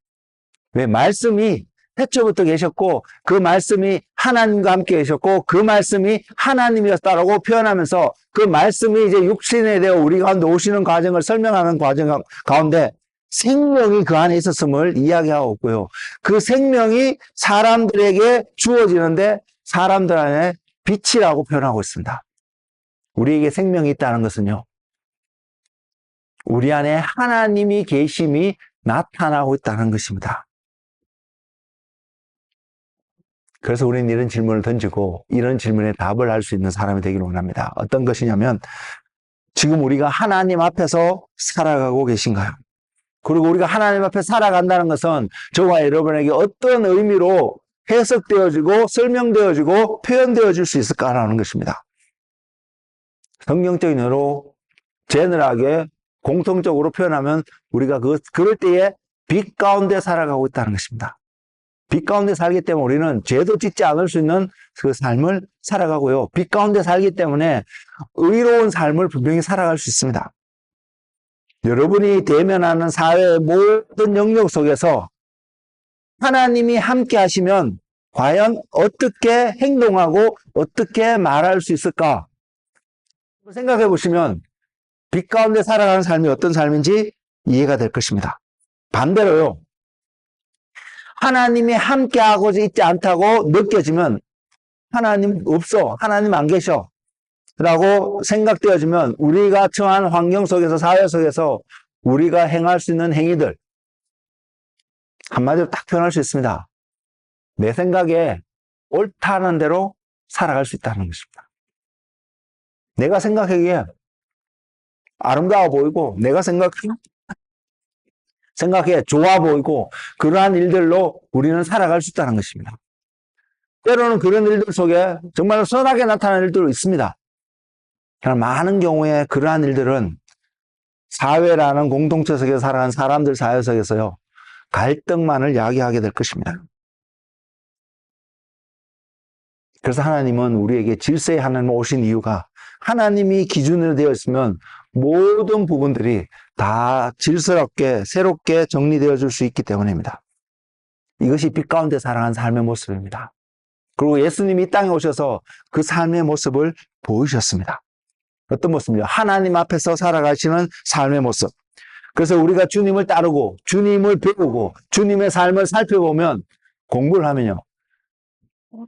왜? 말씀이 태초부터 계셨고 그 말씀이 하나님과 함께 계셨고 그 말씀이 하나님이었다라고 표현하면서 그 말씀이 이제 육신에 되어 우리 가운데 오시는 과정을 설명하는 과정 가운데 생명이 그 안에 있었음을 이야기하고 있고요. 그 생명이 사람들에게 주어지는데 사람들 안에 빛이라고 표현하고 있습니다. 우리에게 생명이 있다는 것은요, 우리 안에 하나님이 계심이 나타나고 있다는 것입니다. 그래서 우리는 이런 질문을 던지고 이런 질문에 답을 할 수 있는 사람이 되기를 원합니다. 어떤 것이냐면, 지금 우리가 하나님 앞에서 살아가고 계신가요? 그리고 우리가 하나님 앞에 살아간다는 것은 저와 여러분에게 어떤 의미로 해석되어지고 설명되어지고 표현되어질 수 있을까라는 것입니다. 성경적인 의미로 제너럴하게 공통적으로 표현하면 우리가 그럴 때에 빛 가운데 살아가고 있다는 것입니다. 빛 가운데 살기 때문에 우리는 죄도 짓지 않을 수 있는 그 삶을 살아가고요. 빛 가운데 살기 때문에 의로운 삶을 분명히 살아갈 수 있습니다. 여러분이 대면하는 사회의 모든 영역 속에서 하나님이 함께 하시면 과연 어떻게 행동하고 어떻게 말할 수 있을까? 생각해 보시면 빛 가운데 살아가는 삶이 어떤 삶인지 이해가 될 것입니다. 반대로요, 하나님이 함께하고 있지 않다고 느껴지면 하나님 없어, 하나님 안 계셔 라고 생각되어지면 우리가 처한 환경 속에서, 사회 속에서 우리가 행할 수 있는 행위들, 한마디로 딱 표현할 수 있습니다. 내 생각에 옳다는 대로 살아갈 수 있다는 것입니다. 내가 생각하기에 아름다워 보이고, 내가 생각해 좋아 보이고, 그러한 일들로 우리는 살아갈 수 있다는 것입니다. 때로는 그런 일들 속에 정말 선하게 나타나는 일들도 있습니다. 그러나 많은 경우에 그러한 일들은 사회라는 공동체 속에서 살아가는 사람들 사회 속에서요, 갈등만을 야기하게 될 것입니다. 그래서 하나님은 우리에게 질서의 하나님 오신 이유가, 하나님이 기준으로 되어 있으면 모든 부분들이 다 질서롭게 새롭게 정리되어 줄 수 있기 때문입니다. 이것이 빛 가운데 살아가는 삶의 모습입니다. 그리고 예수님이 이 땅에 오셔서 그 삶의 모습을 보이셨습니다. 어떤 모습이요? 하나님 앞에서 살아가시는 삶의 모습. 그래서 우리가 주님을 따르고 주님을 배우고 주님의 삶을 살펴보면, 공부를 하면요,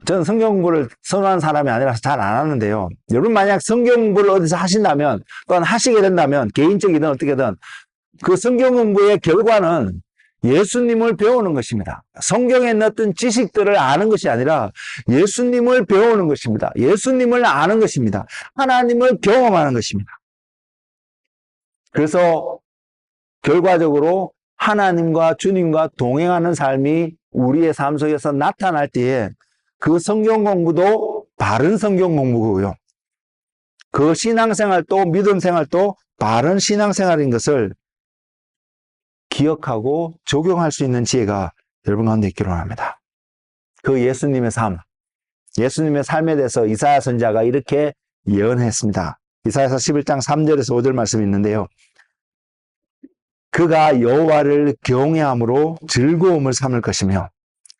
저는 성경 공부를 선호하는 사람이 아니라서 잘 안 하는데요, 여러분 만약 성경 공부를 어디서 하신다면, 또한 하시게 된다면, 개인적이든 어떻게든 그 성경 공부의 결과는 예수님을 배우는 것입니다. 성경에 있는 어떤 지식들을 아는 것이 아니라 예수님을 배우는 것입니다. 예수님을 아는 것입니다. 하나님을 경험하는 것입니다. 그래서 결과적으로 하나님과 주님과 동행하는 삶이 우리의 삶 속에서 나타날 때에 그 성경 공부도 바른 성경 공부고요, 그 신앙생활도 믿음 생활도 바른 신앙생활인 것을 기억하고 적용할 수 있는 지혜가 여러분 가운데 있기를 원합니다. 그 예수님의 삶, 예수님의 삶에 대해서 이사야 선지자가 이렇게 예언했습니다. 이사야서 11장 3절에서 5절 말씀이 있는데요, 그가 여호와를 경외함으로 즐거움을 삼을 것이며,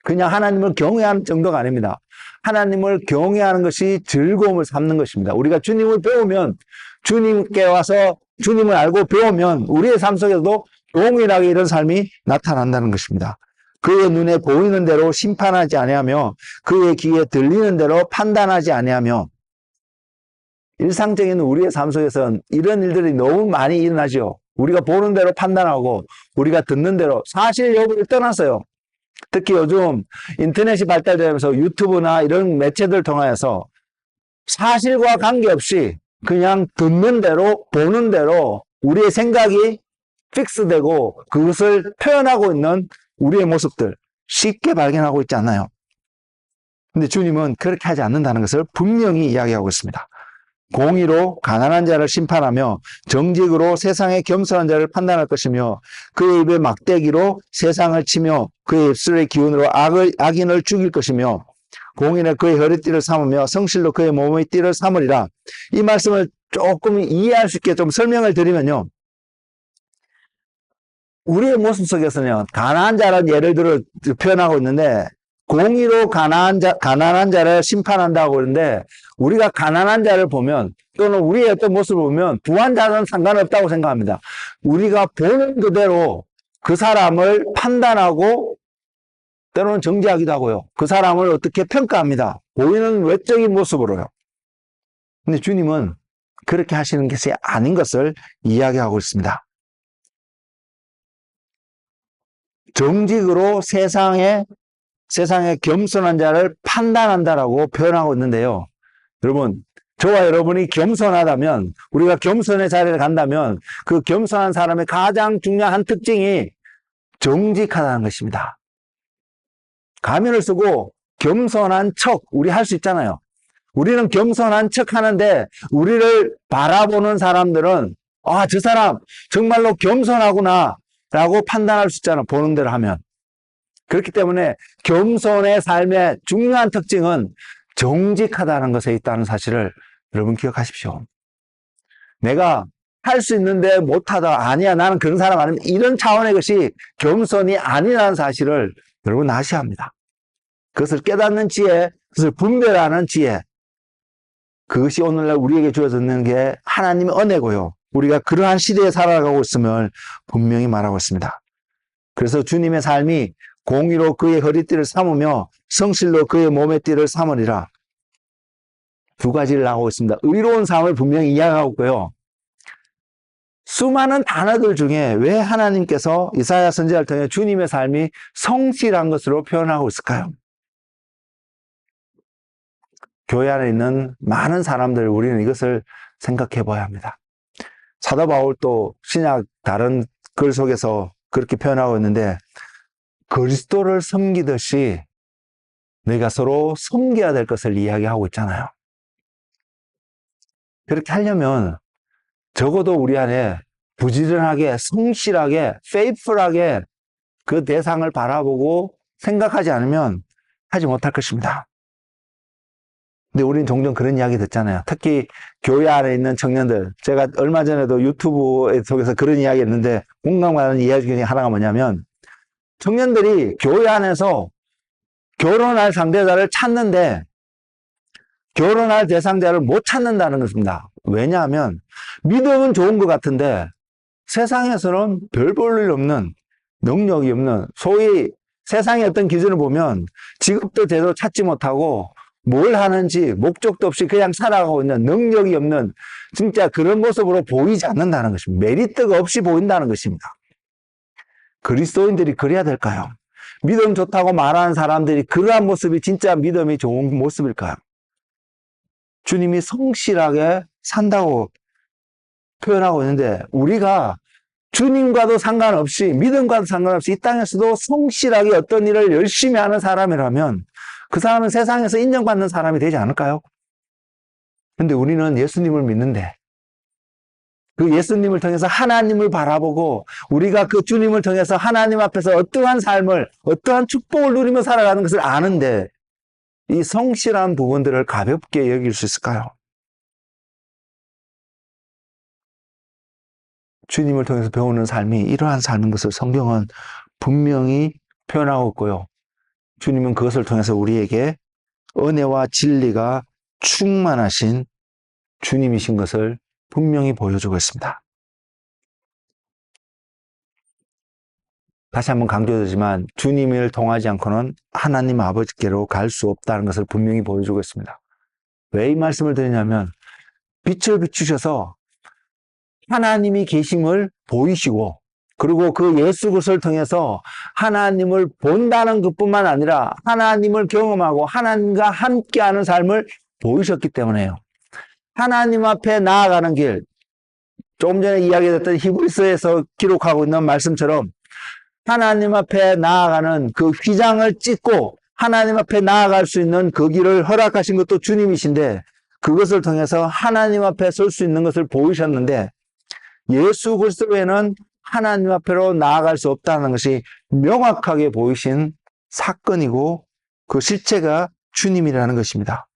그냥 하나님을 경외하는 정도가 아닙니다. 하나님을 경외하는 것이 즐거움을 삼는 것입니다. 우리가 주님을 배우면, 주님께 와서 주님을 알고 배우면 우리의 삶 속에서도 동일하게 이런 삶이 나타난다는 것입니다. 그의 눈에 보이는 대로 심판하지 아니하며 그의 귀에 들리는 대로 판단하지 아니하며. 일상적인 우리의 삶 속에서는 이런 일들이 너무 많이 일어나죠. 우리가 보는 대로 판단하고 우리가 듣는 대로, 사실 여부를 떠나서요, 특히 요즘 인터넷이 발달되면서 유튜브나 이런 매체들 통해서 사실과 관계없이 그냥 듣는 대로 보는 대로 우리의 생각이 픽스되고 그것을 표현하고 있는 우리의 모습들 쉽게 발견하고 있지 않나요? 근데 주님은 그렇게 하지 않는다는 것을 분명히 이야기하고 있습니다. 공의로 가난한 자를 심판하며 정직으로 세상의 겸손한 자를 판단할 것이며 그의 입의 막대기로 세상을 치며 그의 입술의 기운으로 악인을 죽일 것이며 공의는 그의 허리띠를 삼으며 성실로 그의 몸의 띠를 삼으리라. 이 말씀을 조금 이해할 수 있게 좀 설명을 드리면요, 우리의 모습 속에서는 가난한 자라는 예를 들어 표현하고 있는데, 공의로 가난한 자를 심판한다고 그러는데, 우리가 가난한 자를 보면 또는 우리의 어떤 모습을 보면 부한 자는 상관없다고 생각합니다. 우리가 보는 그대로 그 사람을 판단하고 때로는 정죄하기도 하고요, 그 사람을 어떻게 평가합니다. 보이는 외적인 모습으로요. 근데 주님은 그렇게 하시는 것이 아닌 것을 이야기하고 있습니다. 정직으로 세상에 겸손한 자를 판단한다라고 표현하고 있는데요. 여러분, 저와 여러분이 겸손하다면, 우리가 겸손의 자리를 간다면 그 겸손한 사람의 가장 중요한 특징이 정직하다는 것입니다. 가면을 쓰고 겸손한 척, 우리 할 수 있잖아요. 우리는 겸손한 척 하는데 우리를 바라보는 사람들은 아, 저 사람 정말로 겸손하구나 라고 판단할 수 있잖아요. 보는 대로 하면. 그렇기 때문에 겸손의 삶의 중요한 특징은 정직하다는 것에 있다는 사실을 여러분 기억하십시오. 내가 할 수 있는데 못하다, 아니야 나는 그런 사람 아닙니다, 이런 차원의 것이 겸손이 아니라는 사실을 여러분 아셔야 합니다. 그것을 깨닫는 지혜, 그것을 분별하는 지혜, 그것이 오늘날 우리에게 주어지는 게 하나님의 은혜고요. 우리가 그러한 시대에 살아가고 있음을 분명히 말하고 있습니다. 그래서 주님의 삶이 공의로 그의 허리띠를 삼으며 성실로 그의 몸의 띠를 삼으리라. 두 가지를 나오고 있습니다. 의로운 삶을 분명히 이야기하고 있고요. 수많은 단어들 중에 왜 하나님께서 이사야 선지자를 통해 주님의 삶이 성실한 것으로 표현하고 있을까요? 교회 안에 있는 많은 사람들, 우리는 이것을 생각해 봐야 합니다. 사도 바울도 신약 다른 글 속에서 그렇게 표현하고 있는데, 그리스도를 섬기듯이 너희가 서로 섬겨야 될 것을 이야기하고 있잖아요. 그렇게 하려면 적어도 우리 안에 부지런하게, 성실하게, faithful하게 그 대상을 바라보고 생각하지 않으면 하지 못할 것입니다. 근데 우리는 종종 그런 이야기 듣잖아요. 특히 교회 안에 있는 청년들, 제가 얼마 전에도 유튜브 속에서 그런 이야기 했는데 공감가는 이야기 중에 하나가 뭐냐면, 청년들이 교회 안에서 결혼할 상대자를 찾는데 결혼할 대상자를 못 찾는다는 것입니다. 왜냐하면 믿음은 좋은 것 같은데 세상에서는 별 볼 일 없는, 능력이 없는, 소위 세상의 어떤 기준을 보면 직업도 제대로 찾지 못하고 뭘 하는지 목적도 없이 그냥 살아가고 있는, 능력이 없는, 진짜 그런 모습으로 보이지 않는다는 것입니다. 메리트가 없이 보인다는 것입니다. 그리스도인들이 그래야 될까요? 믿음 좋다고 말하는 사람들이 그러한 모습이 진짜 믿음이 좋은 모습일까요? 주님이 성실하게 산다고 표현하고 있는데, 우리가 주님과도 상관없이, 믿음과도 상관없이 이 땅에서도 성실하게 어떤 일을 열심히 하는 사람이라면 그 사람은 세상에서 인정받는 사람이 되지 않을까요? 근데 우리는 예수님을 믿는데 그 예수님을 통해서 하나님을 바라보고 우리가 그 주님을 통해서 하나님 앞에서 어떠한 삶을, 어떠한 축복을 누리며 살아가는 것을 아는데 이 성실한 부분들을 가볍게 여길 수 있을까요? 주님을 통해서 배우는 삶이 이러한 삶인 것을 성경은 분명히 표현하고 있고요. 주님은 그것을 통해서 우리에게 은혜와 진리가 충만하신 주님이신 것을 분명히 보여주고 있습니다. 다시 한번 강조드리지만 주님을 통하지 않고는 하나님 아버지께로 갈 수 없다는 것을 분명히 보여주고 있습니다. 왜 이 말씀을 드리냐면, 빛을 비추셔서 하나님이 계심을 보이시고, 그리고 그 예수 그리스도를 통해서 하나님을 본다는 것뿐만 아니라 하나님을 경험하고 하나님과 함께하는 삶을 보이셨기 때문에요. 하나님 앞에 나아가는 길, 조금 전에 이야기했던 히브리서에서 기록하고 있는 말씀처럼 하나님 앞에 나아가는 그 휘장을 찢고 하나님 앞에 나아갈 수 있는 그 길을 허락하신 것도 주님이신데, 그것을 통해서 하나님 앞에 설 수 있는 것을 보이셨는데, 예수 그리스도 외에는 하나님 앞으로 나아갈 수 없다는 것이 명확하게 보이신 사건이고 그 실체가 주님이라는 것입니다.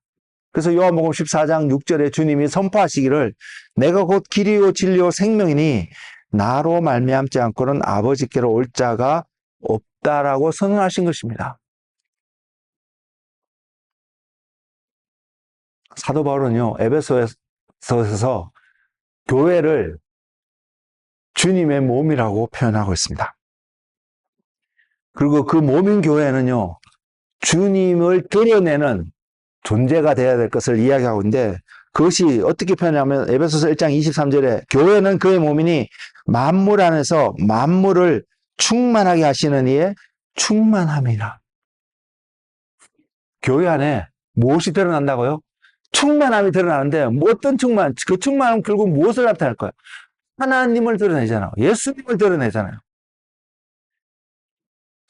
그래서 요한복음 14장 6절에 주님이 선포하시기를 내가 곧 길이요 진리요 생명이니 나로 말미암지 않고는 아버지께로 올 자가 없다라고 선언하신 것입니다. 사도 바울은요, 에베소서에서 교회를 주님의 몸이라고 표현하고 있습니다. 그리고 그 몸인 교회는요, 주님을 드러내는 존재가 되어야 될 것을 이야기하고 있는데, 그것이 어떻게 표현하면 에베소서 1장 23절에 교회는 그의 몸이니 만물 안에서 만물을 충만하게 하시는 이의 충만함이라. 교회 안에 무엇이 드러난다고요? 충만함이 드러나는데 뭐 어떤 충만? 그 충만함 결국 무엇을 나타낼 거예요? 하나님을 드러내잖아요. 예수님을 드러내잖아요.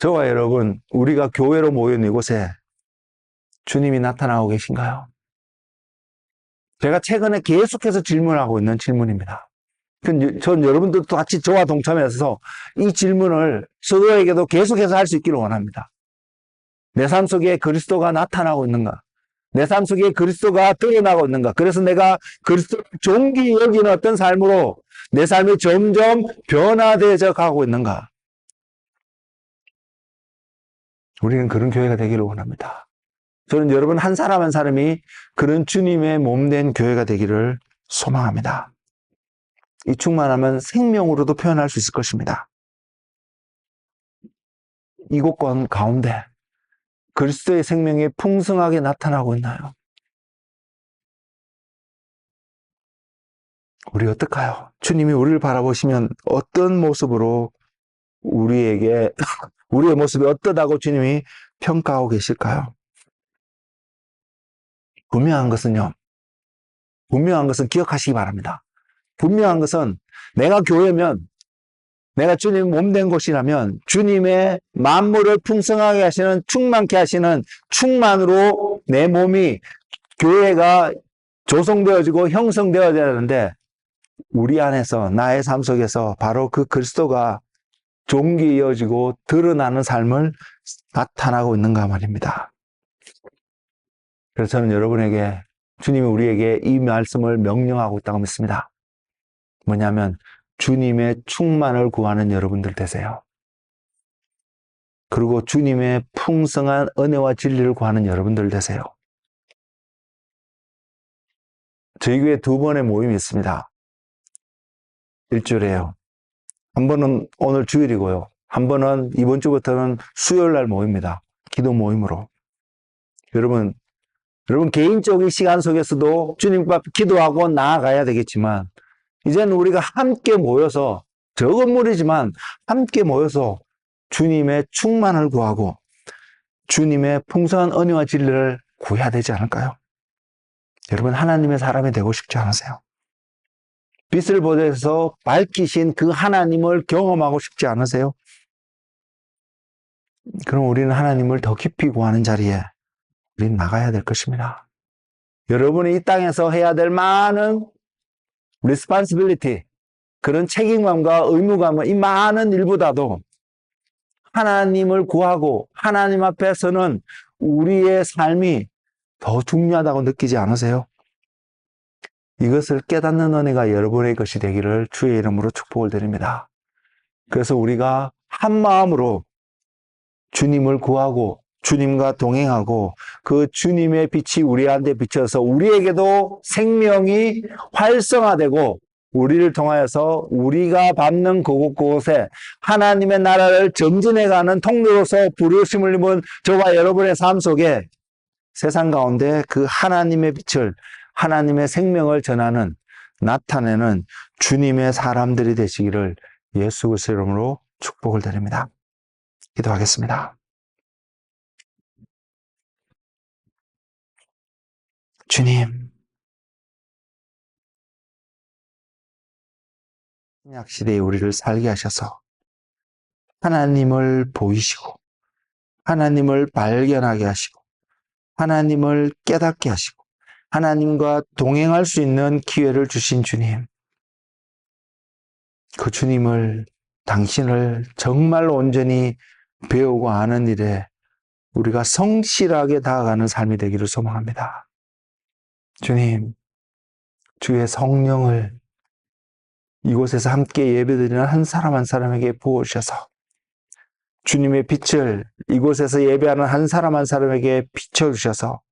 저와 여러분, 우리가 교회로 모인 이곳에 주님이 나타나고 계신가요? 제가 최근에 계속해서 질문하고 있는 질문입니다. 전 여러분들도 같이 저와 동참해서 이 질문을 서로에게도 계속해서 할 수 있기를 원합니다. 내 삶 속에 그리스도가 나타나고 있는가? 내 삶 속에 그리스도가 드러나고 있는가? 그래서 내가 그리스도를 존귀 여기는 어떤 삶으로 내 삶이 점점 변화되어져 가고 있는가? 우리는 그런 교회가 되기를 원합니다. 저는 여러분 한 사람 한 사람이 그런 주님의 몸된 교회가 되기를 소망합니다. 이 충만하면 생명으로도 표현할 수 있을 것입니다. 이곳 가운데 그리스도의 생명이 풍성하게 나타나고 있나요? 우리 어떨까요? 주님이 우리를 바라보시면 어떤 모습으로 우리의 모습이 어떠다고 주님이 평가하고 계실까요? 분명한 것은 기억하시기 바랍니다. 분명한 것은 내가 교회면, 내가 주님 몸된 곳이라면 주님의 만물을 풍성하게 하시는, 충만케 하시는 충만으로 내 몸이, 교회가 조성되어지고 형성되어야 되는데 우리 안에서, 나의 삶 속에서 바로 그 그리스도가 종기 이어지고 드러나는 삶을 나타나고 있는가 말입니다. 그래서 저는 여러분에게, 주님이 우리에게 이 말씀을 명령하고 있다고 믿습니다. 뭐냐면 주님의 충만을 구하는 여러분들 되세요. 그리고 주님의 풍성한 은혜와 진리를 구하는 여러분들 되세요. 저희 교회 2번의 모임이 있습니다. 일주일에요. 한 번은 오늘 주일이고요. 한 번은 이번 주부터는 수요일 날 모입니다. 기도 모임으로. 여러분 개인적인 시간 속에서도 주님 앞에 기도하고 나아가야 되겠지만 이제는 우리가 함께 모여서, 적은 무리지만 함께 모여서 주님의 충만을 구하고 주님의 풍성한 은혜와 진리를 구해야 되지 않을까요? 여러분 하나님의 사람이 되고 싶지 않으세요? 빛을 보내서 밝히신 그 하나님을 경험하고 싶지 않으세요? 그럼 우리는 하나님을 더 깊이 구하는 자리에 우리는 나가야 될 것입니다. 여러분이 이 땅에서 해야 될 많은 responsibility, 그런 책임감과 의무감은 이 많은 일보다도 하나님을 구하고 하나님 앞에서는 우리의 삶이 더 중요하다고 느끼지 않으세요? 이것을 깨닫는 은혜가 여러분의 것이 되기를 주의 이름으로 축복을 드립니다. 그래서 우리가 한 마음으로 주님을 구하고 주님과 동행하고 그 주님의 빛이 우리한테 비쳐서 우리에게도 생명이 활성화되고 우리를 통하여서 우리가 밟는 그곳에 하나님의 나라를 전진해가는 통로로서 부르심을 입은 저와 여러분의 삶 속에 세상 가운데 그 하나님의 빛을, 하나님의 생명을 전하는, 나타내는 주님의 사람들이 되시기를 예수 그리스도의 이름으로 축복을 드립니다. 기도하겠습니다. 주님, 신약 시대에 우리를 살게 하셔서 하나님을 보이시고 하나님을 발견하게 하시고 하나님을 깨닫게 하시고 하나님과 동행할 수 있는 기회를 주신 주님, 그 주님을, 당신을 정말 온전히 배우고 아는 일에 우리가 성실하게 다가가는 삶이 되기를 소망합니다. 주님, 주의 성령을 이곳에서 함께 예배드리는 한 사람 한 사람에게 부어주셔서 주님의 빛을 이곳에서 예배하는 한 사람 한 사람에게 비춰주셔서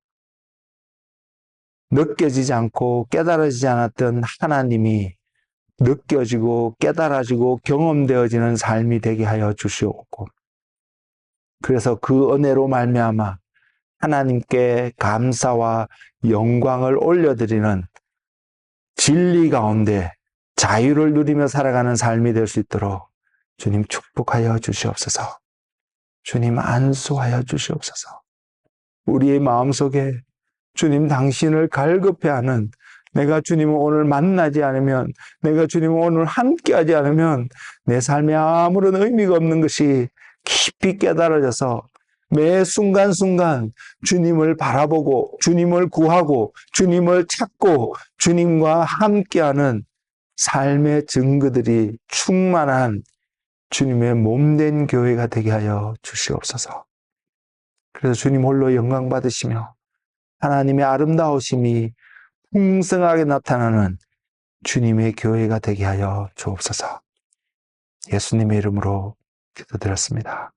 느껴지지 않고 깨달아지지 않았던 하나님이 느껴지고 깨달아지고 경험되어지는 삶이 되게 하여 주시옵고, 그래서 그 은혜로 말미암아 하나님께 감사와 영광을 올려드리는 진리 가운데 자유를 누리며 살아가는 삶이 될 수 있도록 주님 축복하여 주시옵소서. 주님 안수하여 주시옵소서. 우리의 마음속에 주님 당신을 갈급해하는, 내가 주님을 오늘 만나지 않으면, 내가 주님을 오늘 함께하지 않으면 내 삶에 아무런 의미가 없는 것이 깊이 깨달아져서 매 순간순간 주님을 바라보고 주님을 구하고 주님을 찾고 주님과 함께하는 삶의 증거들이 충만한 주님의 몸된 교회가 되게 하여 주시옵소서. 그래서 주님 홀로 영광 받으시며 하나님의 아름다우심이 풍성하게 나타나는 주님의 교회가 되게 하여 주옵소서. 예수님의 이름으로 기도드렸습니다.